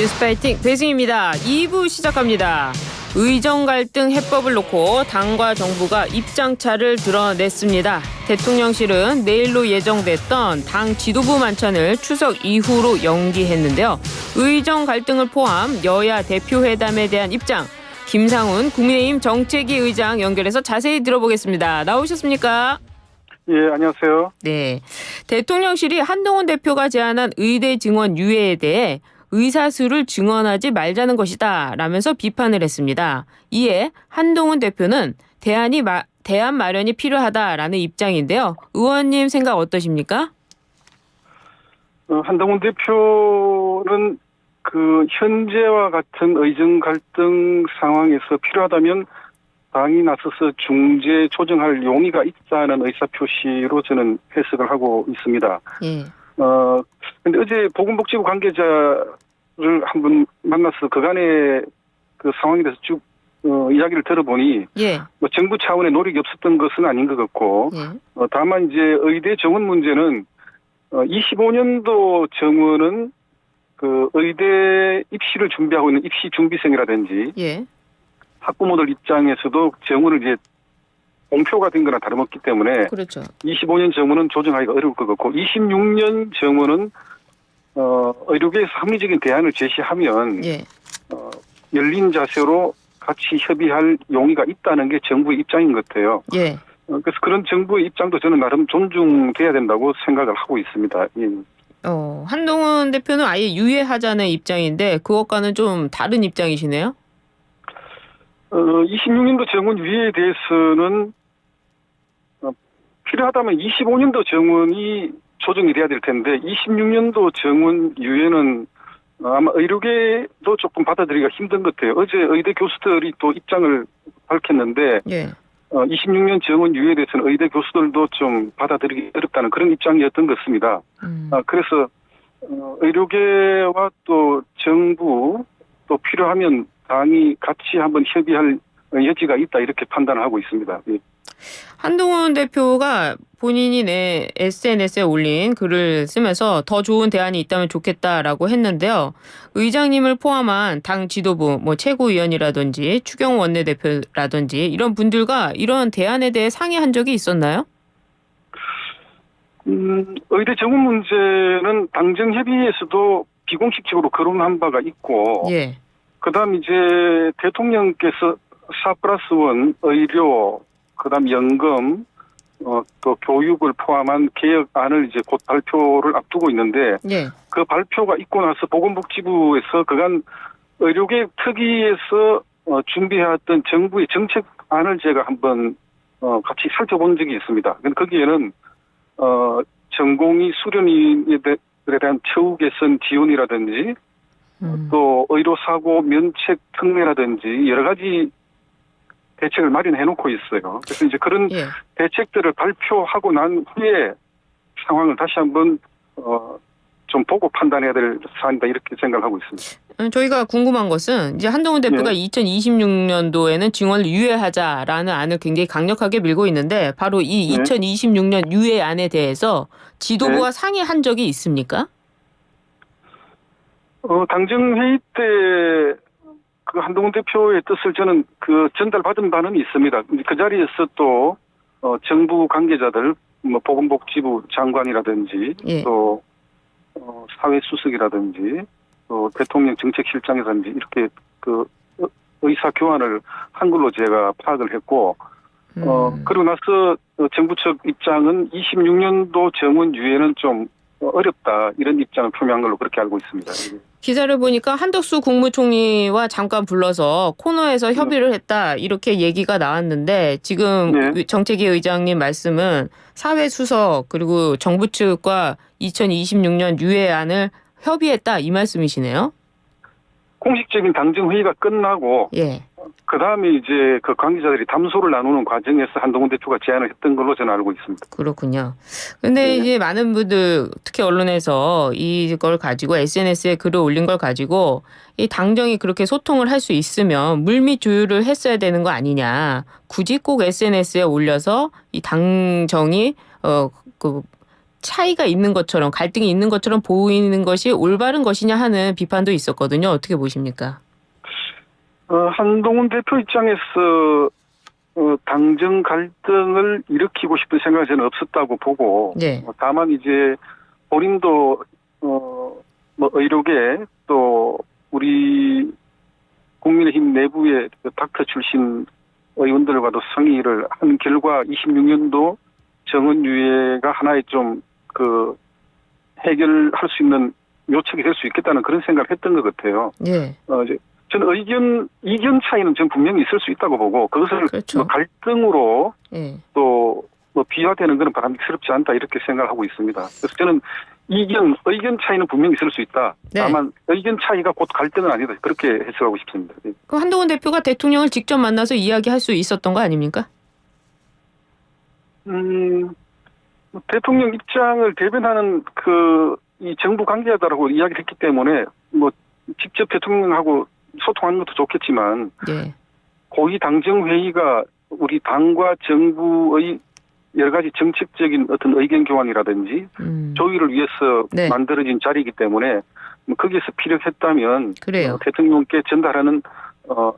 뉴스파이팅 배승입니다. 2부 시작합니다. 의정 갈등 해법을 놓고 당과 정부가 입장차를 드러냈습니다. 대통령실은 내일로 예정됐던 당 지도부 만찬을 추석 이후로 연기했는데요. 의정 갈등을 포함 여야 대표회담에 대한 입장, 김상훈 국민의힘 정책위 의장 연결해서 자세히 들어보겠습니다. 나오셨습니까? 예, 안녕하세요. 네, 대통령실이 한동훈 대표가 제안한 의대 증원 유예에 대해 의사수를 증언하지 말자는 것이다 라면서 비판을 했습니다. 이에 한동훈 대표는 대안 마련이 필요하다라는 입장인데요. 의원님 생각 어떠십니까? 한동훈 대표는 그 현재와 같은 의정 갈등 상황에서 필요하다면 당이 나서서 중재 조정할 용의가 있다는 의사표시로 저는 해석을 하고 있습니다. 예. 근데 어제 보건복지부 관계자를 한번 만나서 그간의 그 상황에 대해서 쭉 이야기를 들어보니 예. 뭐 정부 차원의 노력이 없었던 것은 아닌 것 같고 예. 다만 이제 의대 정원 문제는 25년도 정원은 그 의대 입시를 준비하고 있는 입시 준비생이라든지 예. 학부모들 입장에서도 정원을 이제 공표가 된 거나 다름없기 때문에 그렇죠. 25년 정원은 조정하기가 어려울 것 같고 26년 정원은 의료계에서 합리적인 대안을 제시하면 예. 열린 자세로 같이 협의할 용의가 있다는 게 정부의 입장인 것 같아요. 예. 그래서 그런 정부의 입장도 저는 나름 존중돼야 된다고 생각을 하고 있습니다. 예. 한동훈 대표는 아예 유예하자는 입장인데 그것과는 좀 다른 입장이시네요. 26년도 정원 유예에 대해서는 필요하다면 25년도 정원이 조정이 돼야 될 텐데 26년도 정원 유예는 아마 의료계도 조금 받아들이기가 힘든 것 같아요. 어제 의대 교수들이 또 입장을 밝혔는데 예. 26년 정원 유예에 대해서는 의대 교수들도 좀 받아들이기 어렵다는 그런 입장이었던 것 같습니다. 그래서 의료계와 또 정부 또 필요하면 당이 같이 한번 협의할 여지가 있다 이렇게 판단을 하고 있습니다. 예. 한동훈 대표가 본인이 내 SNS에 올린 글을 쓰면서 더 좋은 대안이 있다면 좋겠다라고 했는데요. 의장님을 포함한 당 지도부, 뭐 최고위원이라든지 추경 원내대표라든지 이런 분들과 이런 대안에 대해 상의한 적이 있었나요? 의대 정원 문제는 당정 협의에서도 비공식적으로 거론한 바가 있고, 예. 그다음 이제 대통령께서 4+1 의료, 그다음 연금, 또 교육을 포함한 개혁안을 이제 곧 발표를 앞두고 있는데, 예. 그 발표가 있고 나서 보건복지부에서 그간 의료계 특위에서 준비해왔던 정부의 정책안을 제가 한번 같이 살펴본 적이 있습니다. 거기에는 전공의 수련인들에 대한 처우 개선 지원이라든지 또 의료사고 면책 특례라든지 여러 가지 대책을 마련해 놓고 있어요. 그래서 이제 그런 예. 대책들을 발표하고 난 후에 상황을 다시 한번 좀 보고 판단해야 될 사안이다 이렇게 생각을 하고 있습니다. 저희가 궁금한 것은 이제 한동훈 대표가 2026년도에는 증원을 유예하자라는 안을 굉장히 강력하게 밀고 있는데 바로 이 2026년 유예안에 대해서 지도부와 상의한 적이 있습니까? 당정회의 때 그 한동훈 대표의 뜻을 저는 그 전달받은 바는 있습니다. 그 자리에서 또 정부 관계자들, 뭐 보건복지부 장관이라든지 예. 또 사회수석이라든지 또 대통령 정책실장이라든지 이렇게 그 의사 교환을 한글로 제가 파악을 했고 그리고 나서 정부 측 입장은 26년도 정원 유예는 좀 어렵다 이런 입장을 표명한 걸로 그렇게 알고 있습니다. 기사를 보니까 한덕수 국무총리와 잠깐 불러서 코너에서 협의를 했다 이렇게 얘기가 나왔는데 지금 정책위 의장님 말씀은 사회수석 그리고 정부 측과 2026년 유예안을 협의했다 이 말씀이시네요. 공식적인 당정회의가 끝나고 예. 그다음에 이제 그 관계자들이 담소를 나누는 과정에서 한동훈 대표가 제안을 했던 걸로 저는 알고 있습니다. 그렇군요. 근데 이제 많은 분들 특히 언론에서 이걸 가지고 SNS에 글을 올린 걸 가지고 이 당정이 그렇게 소통을 할 수 있으면 물밑 조율을 했어야 되는 거 아니냐. 굳이 꼭 SNS에 올려서 이 당정이 차이가 있는 것처럼 갈등이 있는 것처럼 보이는 것이 올바른 것이냐 하는 비판도 있었거든요. 어떻게 보십니까? 한동훈 대표 입장에서 당정 갈등을 일으키고 싶은 생각은 저는 없었다고 보고 네. 다만 이제 본인도 뭐 의료계 또 우리 국민의힘 내부의 닥터 출신 의원들과도 상의를 한 결과 26년도 정원유예가 하나의 좀 해결할 수 있는 묘책이 될 수 있겠다는 그런 생각을 했던 것 같아요. 예. 저는 이견 차이는 전 분명히 있을 수 있다고 보고 그것을 그렇죠. 갈등으로 예. 또 비화되는 것은 바람직스럽지 않다 이렇게 생각하고 있습니다. 그래서 저는 의견 차이는 분명히 있을 수 있다. 네. 다만 의견 차이가 곧 갈등은 아니다. 그렇게 해석하고 싶습니다. 그럼 한동훈 대표가 대통령을 직접 만나서 이야기할 수 있었던 거 아닙니까? 대통령 입장을 대변하는 이 정부 관계자라고 이야기를 했기 때문에 직접 대통령하고 소통하는 것도 좋겠지만 네. 고위 당정 회의가 우리 당과 정부의 여러 가지 정책적인 어떤 의견 교환이라든지 조율을 위해서 네. 만들어진 자리이기 때문에 거기에서 필요했다면 그래요. 대통령께 전달하는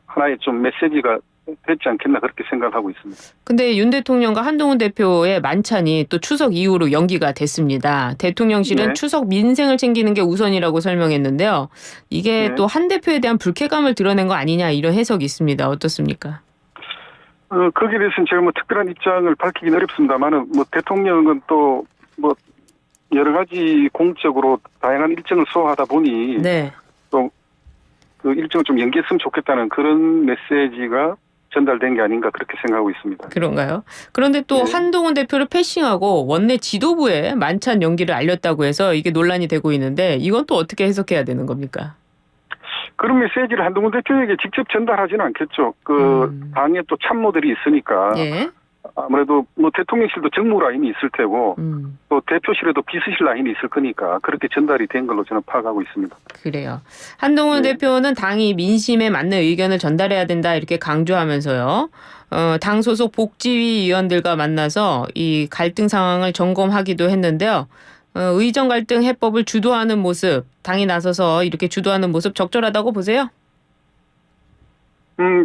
하나의 좀 메시지가 됐지 않겠나 그렇게 생각하고 있습니다. 근데 윤 대통령과 한동훈 대표의 만찬이 또 추석 이후로 연기가 됐습니다. 대통령실은 네. 추석 민생을 챙기는 게 우선이라고 설명했는데요. 이게 네. 또 한 대표에 대한 불쾌감을 드러낸 거 아니냐 이런 해석이 있습니다. 어떻습니까? 거기에 대해서는 제가 특별한 입장을 밝히긴 어렵습니다만은 대통령은 또 여러 가지 공적으로 다양한 일정을 소화하다 보니 네. 또 그 일정을 좀 연기했으면 좋겠다는 그런 메시지가 전달된 게 아닌가 그렇게 생각하고 있습니다. 그런가요? 그런데 또 네. 한동훈 대표를 패싱하고 원내 지도부에 만찬 연기를 알렸다고 해서 이게 논란이 되고 있는데 이건 또 어떻게 해석해야 되는 겁니까? 그런 메시지를 한동훈 대표에게 직접 전달하지는 않겠죠. 당에 또 참모들이 있으니까 예. 아무래도 대통령실도 정무 라인이 있을 테고 또 대표실에도 비서실 라인이 있을 거니까 그렇게 전달이 된 걸로 저는 파악하고 있습니다. 그래요. 한동훈 네. 대표는 당이 민심에 맞는 의견을 전달해야 된다 이렇게 강조하면서요. 당 소속 복지위 위원들과 만나서 이 갈등 상황을 점검하기도 했는데요. 의정 갈등 해법을 주도하는 모습, 당이 나서서 이렇게 주도하는 모습 적절하다고 보세요?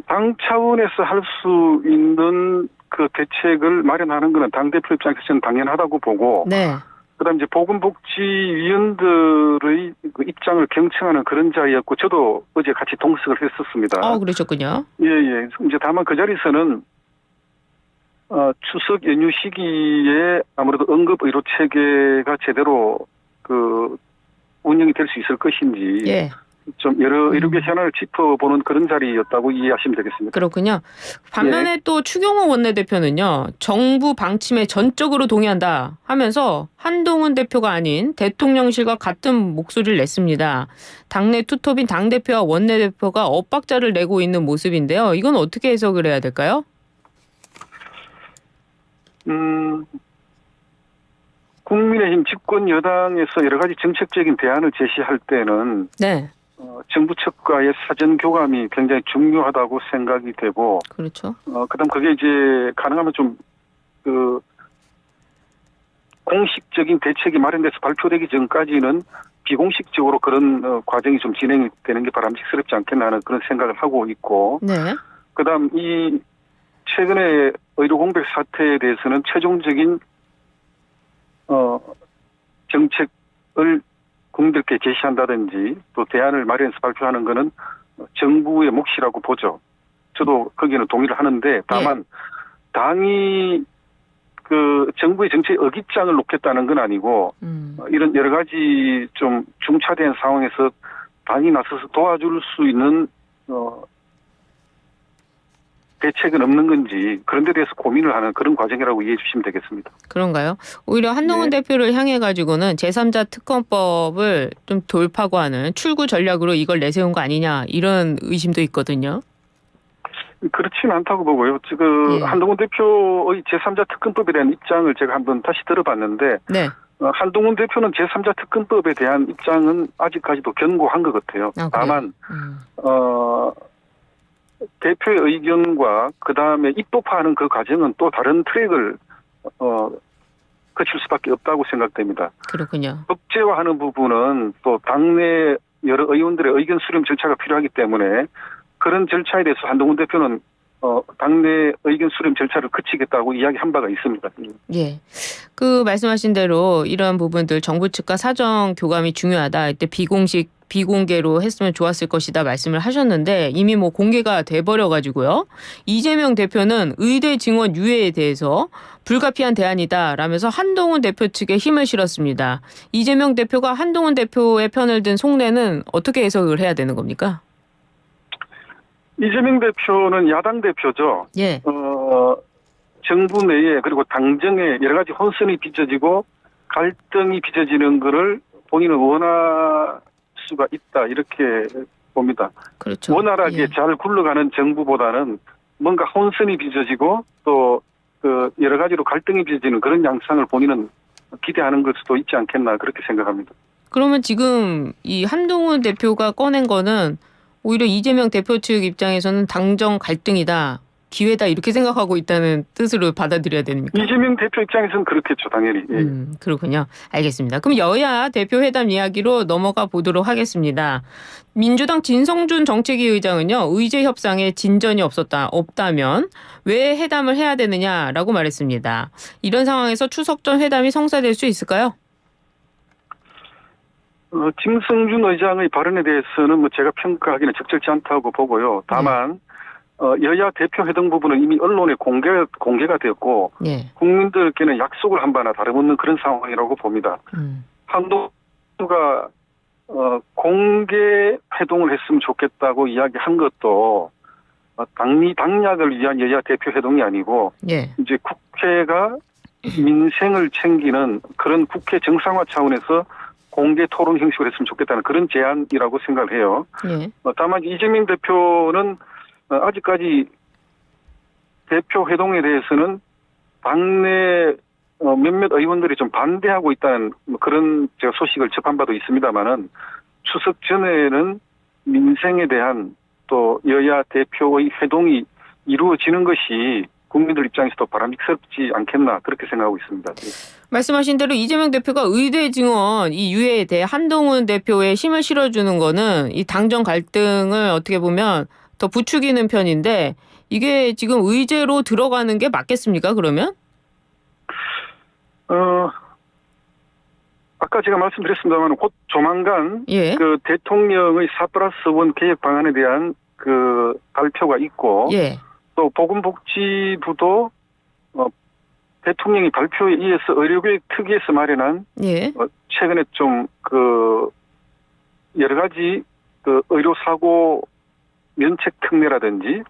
당 차원에서 할 수 있는 그 대책을 마련하는 것은 당대표 입장에서는 당연하다고 보고, 네. 그다음 이제 보건복지위원들의 그 입장을 경청하는 그런 자리였고, 저도 어제 같이 동석을 했었습니다. 그러셨군요. 예. 이제 다만 그 자리에서는 추석 연휴 시기에 아무래도 응급 의료 체계가 제대로 운영이 될 수 있을 것인지. 예. 좀 여러 의료계 현안을 짚어보는 그런 자리였다고 이해하시면 되겠습니다. 그렇군요. 반면에 또 추경호 원내대표는요. 정부 방침에 전적으로 동의한다 하면서 한동훈 대표가 아닌 대통령실과 같은 목소리를 냈습니다. 당내 투톱인 당대표와 원내대표가 엇박자를 내고 있는 모습인데요. 이건 어떻게 해석을 해야 될까요? 국민의힘 집권 여당에서 여러 가지 정책적인 대안을 제시할 때는 네. 정부 측과의 사전 교감이 굉장히 중요하다고 생각이 되고, 그렇죠. 그다음 그게 이제 가능하면 좀 공식적인 대책이 마련돼서 발표되기 전까지는 비공식적으로 그런 과정이 좀 진행이 되는 게 바람직스럽지 않겠나 하는 그런 생각을 하고 있고, 네. 그다음 이 최근에 의료 공백 사태에 대해서는 최종적인 정책을 국민들께 제시한다든지 또 대안을 마련해서 발표하는 것은 정부의 몫이라고 보죠. 저도 거기에는 동의를 하는데 다만 당이 정부의 정책에 어깃장을 놓겠다는 건 아니고 이런 여러 가지 좀 중차대한 상황에서 당이 나서서 도와줄 수 있는 대책은 없는 건지 그런 데 대해서 고민을 하는 그런 과정이라고 이해해 주시면 되겠습니다. 그런가요? 오히려 한동훈 대표를 향해 가지고는 제3자 특검법을 좀 돌파고 하는 출구 전략으로 이걸 내세운 거 아니냐 이런 의심도 있거든요. 그렇지는 않다고 보고요. 지금 한동훈 대표의 제3자 특검법에 대한 입장을 제가 한번 다시 들어봤는데 네. 한동훈 대표는 제3자 특검법에 대한 입장은 아직까지도 견고한 것 같아요. 다만 대표의 의견과 그 다음에 입법화하는 그 과정은 또 다른 트랙을 거칠 수밖에 없다고 생각됩니다. 그렇군요. 법제화하는 부분은 또 당내 여러 의원들의 의견 수렴 절차가 필요하기 때문에 그런 절차에 대해서 한동훈 대표는 당내 의견 수렴 절차를 거치겠다고 이야기한 바가 있습니다. 예. 그 말씀하신 대로 이러한 부분들 정부 측과 사정 교감이 중요하다. 이때 비공개로 했으면 좋았을 것이다 말씀을 하셨는데 이미 뭐 공개가 돼버려 가지고요. 이재명 대표는 의대 증원 유예에 대해서 불가피한 대안이다라면서 한동훈 대표 측에 힘을 실었습니다. 이재명 대표가 한동훈 대표의 편을 든 속내는 어떻게 해석을 해야 되는 겁니까? 이재명 대표는 야당 대표죠. 예. 정부 내에 그리고 당정에 여러 가지 혼선이 빚어지고 갈등이 빚어지는 것을 본인은 원할 수가 있다 이렇게 봅니다. 그렇죠. 원활하게 예. 잘 굴러가는 정부보다는 뭔가 혼선이 빚어지고 또 그 여러 가지로 갈등이 빚어지는 그런 양상을 본인은 기대하는 걸 수도 있지 않겠나 그렇게 생각합니다. 그러면 지금 이 한동훈 대표가 꺼낸 거는 오히려 이재명 대표 측 입장에서는 당정 갈등이다, 기회다 이렇게 생각하고 있다는 뜻으로 받아들여야 됩니까? 이재명 대표 입장에서는 그렇겠죠, 당연히. 예. 그렇군요. 알겠습니다. 그럼 여야 대표 회담 이야기로 넘어가 보도록 하겠습니다. 민주당 진성준 정책위 의장은요, 의제 협상에 진전이 없다면 왜 회담을 해야 되느냐라고 말했습니다. 이런 상황에서 추석 전 회담이 성사될 수 있을까요? 김성준 의장의 발언에 대해서는 뭐 제가 평가하기는 적절치 않다고 보고요. 다만 여야 대표 회동 부분은 이미 언론에 공개가 되었고 예. 국민들께는 약속을 한 바나 다름없는 그런 상황이라고 봅니다. 한동훈가 공개 회동을 했으면 좋겠다고 이야기한 것도 당락을 위한 여야 대표 회동이 아니고 예. 이제 국회가 민생을 챙기는 그런 국회 정상화 차원에서 공개 토론 형식으로 했으면 좋겠다는 그런 제안이라고 생각을 해요. 예. 다만 이재명 대표는 아직까지 대표 회동에 대해서는 당내 몇몇 의원들이 좀 반대하고 있다는 그런 제가 소식을 접한 바도 있습니다만은 추석 전에는 민생에 대한 또 여야 대표의 회동이 이루어지는 것이 국민들 입장에서도 바람직스럽지 않겠나 그렇게 생각하고 있습니다. 말씀하신 대로 이재명 대표가 의대 증원 이 유예에 대해 한동훈 대표의 힘을 실어주는 거는 이 당정 갈등을 어떻게 보면 더 부추기는 편인데 이게 지금 의제로 들어가는 게 맞겠습니까? 그러면? 아까 제가 말씀드렸습니다만 곧 조만간 예. 그 대통령의 4+1 개혁 방안에 대한 그 발표가 있고 예. 또 보건복지부도 대통령이 발표에 의해서 의료계획 특위에서 마련한 예. 최근에 좀 그 여러 가지 그 의료사고 면책 특례라든지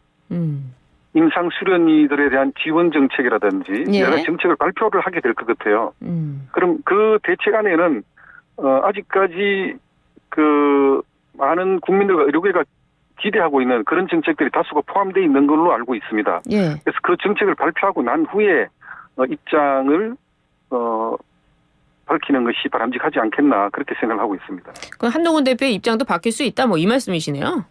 임상 수련의들에 대한 지원 정책이라든지 예. 여러 가지 정책을 발표를 하게 될 것 같아요. 그럼 그 대책 안에는 아직까지 그 많은 국민들과 의료계가 기대하고 있는 그런 정책들이 다수가 포함되어 있는 걸로 알고 있습니다. 예. 그래서 그 정책을 발표하고 난 후에 입장을 밝히는 것이 바람직하지 않겠나 그렇게 생각을 하고 있습니다. 그럼 한동훈 대표의 입장도 바뀔 수 있다 뭐 이 말씀이시네요.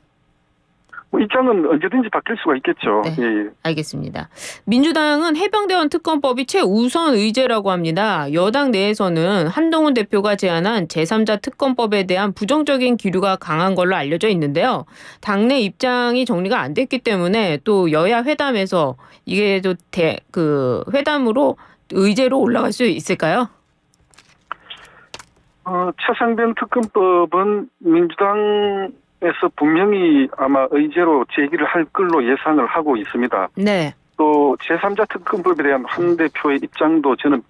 뭐 입장은 언제든지 바뀔 수가 있겠죠. 네. 예. 알겠습니다. 민주당은 해병대원 특검법이 최우선 의제라고 합니다. 여당 내에서는 한동훈 대표가 제안한 제3자 특검법에 대한 부정적인 기류가 강한 걸로 알려져 있는데요. 당내 입장이 정리가 안 됐기 때문에 또 여야 회담에서 이게 또 회담으로 의제로 올라갈 수 있을까요? 차상병 특검법은 민주당에서 분명히 아마 의제로 제기를 할 걸로 예상을 하고 있습니다. 네. 또 제3자 특검법에 대한 한 대표의 입장도 저는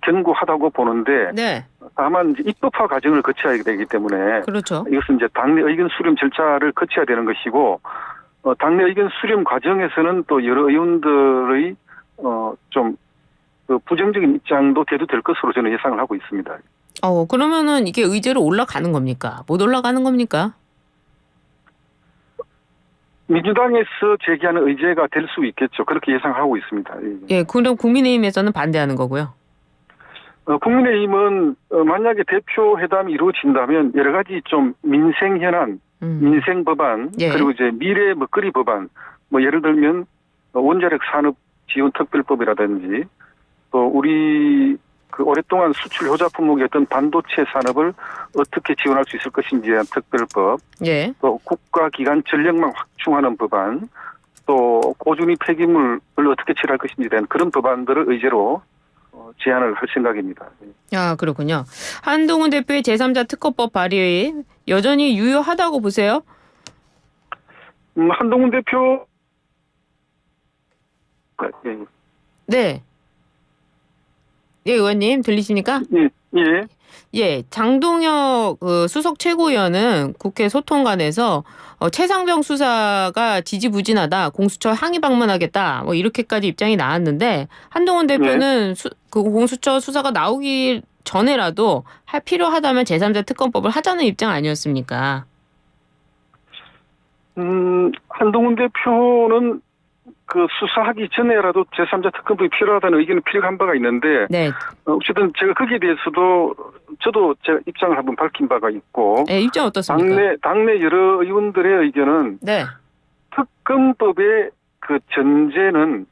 견고하다고 보는데 네. 다만 이제 입법화 과정을 거쳐야 되기 때문에 그렇죠. 이것은 이제 당내 의견 수렴 절차를 거쳐야 되는 것이고 당내 의견 수렴 과정에서는 또 여러 의원들의 좀 그 부정적인 입장도 대두될 것으로 저는 예상을 하고 있습니다. 그러면은 이게 의제로 올라가는 겁니까? 못 올라가는 겁니까? 민주당에서 제기하는 의제가 될 수 있겠죠. 그렇게 예상하고 있습니다. 예, 그럼 국민의힘에서는 반대하는 거고요. 국민의힘은 만약에 대표 회담이 이루어진다면 여러 가지 좀 민생 현안, 민생 법안, 예. 그리고 이제 미래 먹거리 법안, 뭐 예를 들면 원자력 산업 지원 특별법이라든지 또 우리 그 오랫동안 수출 효자 품목이었던 반도체 산업을 어떻게 지원할 수 있을 것인지에 대한 특별법, 예. 또 국가기관 전력망 확충하는 법안, 또 고준위 폐기물을 어떻게 처리할 것인지에 대한 그런 법안들을 의제로 제안을 할 생각입니다. 아, 그렇군요. 한동훈 대표의 제3자 특허법 발의 여전히 유효하다고 보세요? 한동훈 대표 예, 네. 예, 의원님 들리십니까? 예, 예. 예, 장동혁 수석 최고위원은 국회 소통관에서 최상병 수사가 지지부진하다, 공수처 항의 방문하겠다, 뭐 이렇게까지 입장이 나왔는데 한동훈 대표는 그 공수처 수사가 나오기 전에라도 필요하다면 제3자 특검법을 하자는 입장 아니었습니까? 한동훈 대표는 그 수사하기 전에라도 제3자 특검법이 필요하다는 의견은 필요한 바가 있는데, 네. 어쨌든 제가 거기에 대해서도 저도 제가 입장을 한번 밝힌 바가 있고, 네, 입장 어떻습니까? 당내 여러 의원들의 의견은 네. 특검법의 그 전제는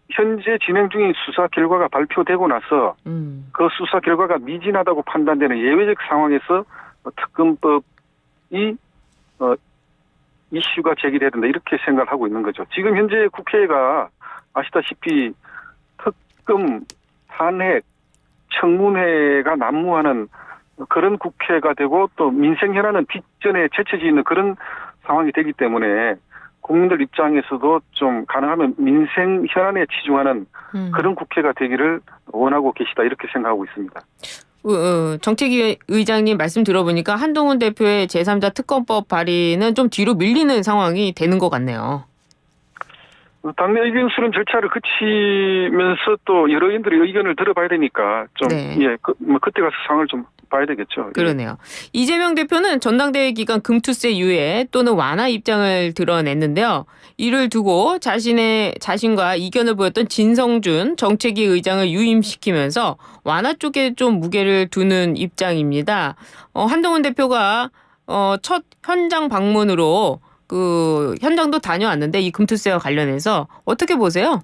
현재 진행 중인 수사 결과가 발표되고 나서 그 수사 결과가 미진하다고 판단되는 예외적 상황에서 특검법이 이슈가 제기돼야 된다 이렇게 생각을 하고 있는 거죠. 지금 현재 국회가 아시다시피 특검, 탄핵, 청문회가 난무하는 그런 국회가 되고 또 민생 현안은 뒷전에 채쳐져 있는 그런 상황이 되기 때문에 국민들 입장에서도 좀 가능하면 민생 현안에 치중하는 그런 국회가 되기를 원하고 계시다 이렇게 생각하고 있습니다. 정책위 의장님 말씀 들어보니까 한동훈 대표의 제3자 특검법 발의는 좀 뒤로 밀리는 상황이 되는 것 같네요. 당내 의견 수렴 절차를 거치면서 또 여러 의원들의 의견을 들어봐야 되니까 좀 그때 가서 상황을 좀 봐야 되겠죠. 그러네요. 이재명 대표는 전당대회 기간 금투세 유예 또는 완화 입장을 드러냈는데요. 이를 두고 자신과 이견을 보였던 진성준 정책위 의장을 유임시키면서 완화 쪽에 좀 무게를 두는 입장입니다. 한동훈 대표가 첫 현장 방문으로 그 현장도 다녀왔는데 이 금투세와 관련해서 어떻게 보세요?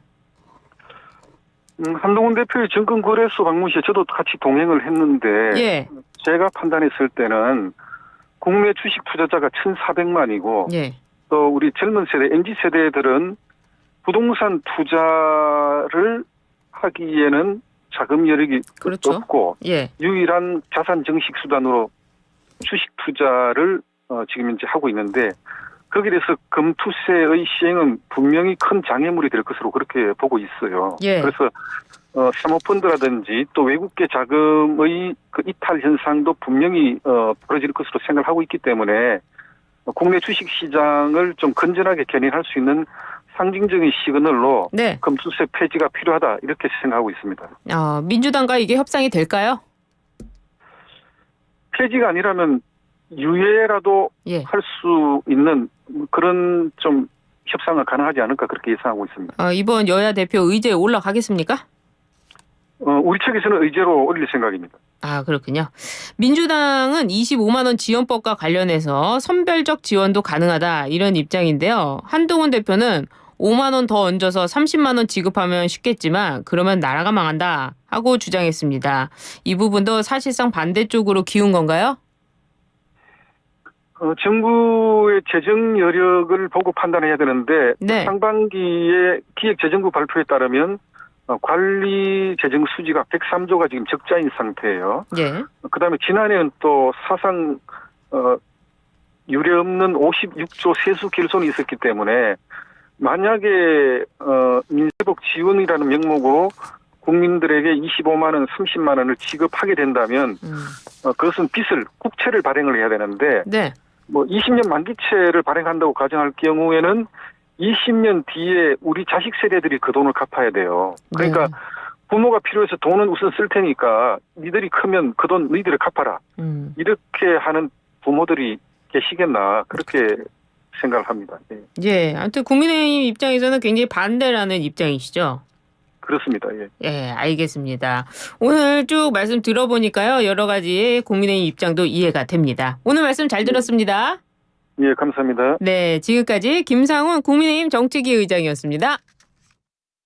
한동훈 대표의 정권거래소 방문 시에 저도 같이 동행을 했는데 제가 판단했을 때는 국내 주식 투자자가 1,400만이고 또 우리 젊은 세대, MZ세대들은 부동산 투자를 하기에는 자금 여력이 없고 유일한 자산 증식 수단으로 주식 투자를 지금 현재 하고 있는데 거기에 대해서 금투세의 시행은 분명히 큰 장애물이 될 것으로 그렇게 보고 있어요. 그래서 사모펀드라든지 또 외국계 자금의 그 이탈 현상도 분명히 벌어질 것으로 생각하고 있기 때문에 국내 주식 시장을 좀 건전하게 견인할 수 있는 상징적인 시그널로 금투세 폐지가 필요하다 이렇게 생각하고 있습니다. 민주당과 이게 협상이 될까요? 폐지가 아니라면 유예라도 할 수 있는 그런 좀 협상은 가능하지 않을까 그렇게 예상하고 있습니다. 이번 여야 대표 의제에 올라가겠습니까? 우리 측에서는 의제로 올릴 생각입니다. 그렇군요. 민주당은 25만 원 지원법과 관련해서 선별적 지원도 가능하다 이런 입장인데요. 한동훈 대표는 5만 원 더 얹어서 30만 원 지급하면 쉽겠지만 그러면 나라가 망한다 하고 주장했습니다. 이 부분도 사실상 반대쪽으로 기운 건가요? 정부의 재정 여력을 보고 판단해야 되는데 상반기에 기획재정부 발표에 따르면 관리 재정 수지가 103조가 지금 적자인 상태예요. 그다음에 지난해는 또 사상 유례없는 56조 세수 결손이 있었기 때문에 만약에 민생복 지원이라는 명목으로 국민들에게 25만 원, 30만 원을 지급하게 된다면 그것은 국채를 발행을 해야 되는데 20년 만기채를 발행한다고 가정할 경우에는 20년 뒤에 우리 자식 세대들이 그 돈을 갚아야 돼요. 그러니까 부모가 필요해서 돈은 우선 쓸 테니까 니들이 크면 그 돈 너희들이 갚아라. 이렇게 하는 부모들이 계시겠나 그렇게 생각을 합니다. 아무튼 국민의힘 입장에서는 굉장히 반대라는 입장이시죠? 그렇습니다. 알겠습니다. 오늘 쭉 말씀 들어보니까요. 여러 가지 국민의힘 입장도 이해가 됩니다. 오늘 말씀 잘 들었습니다. 감사합니다. 지금까지 김상훈 국민의힘 정책위 의장이었습니다.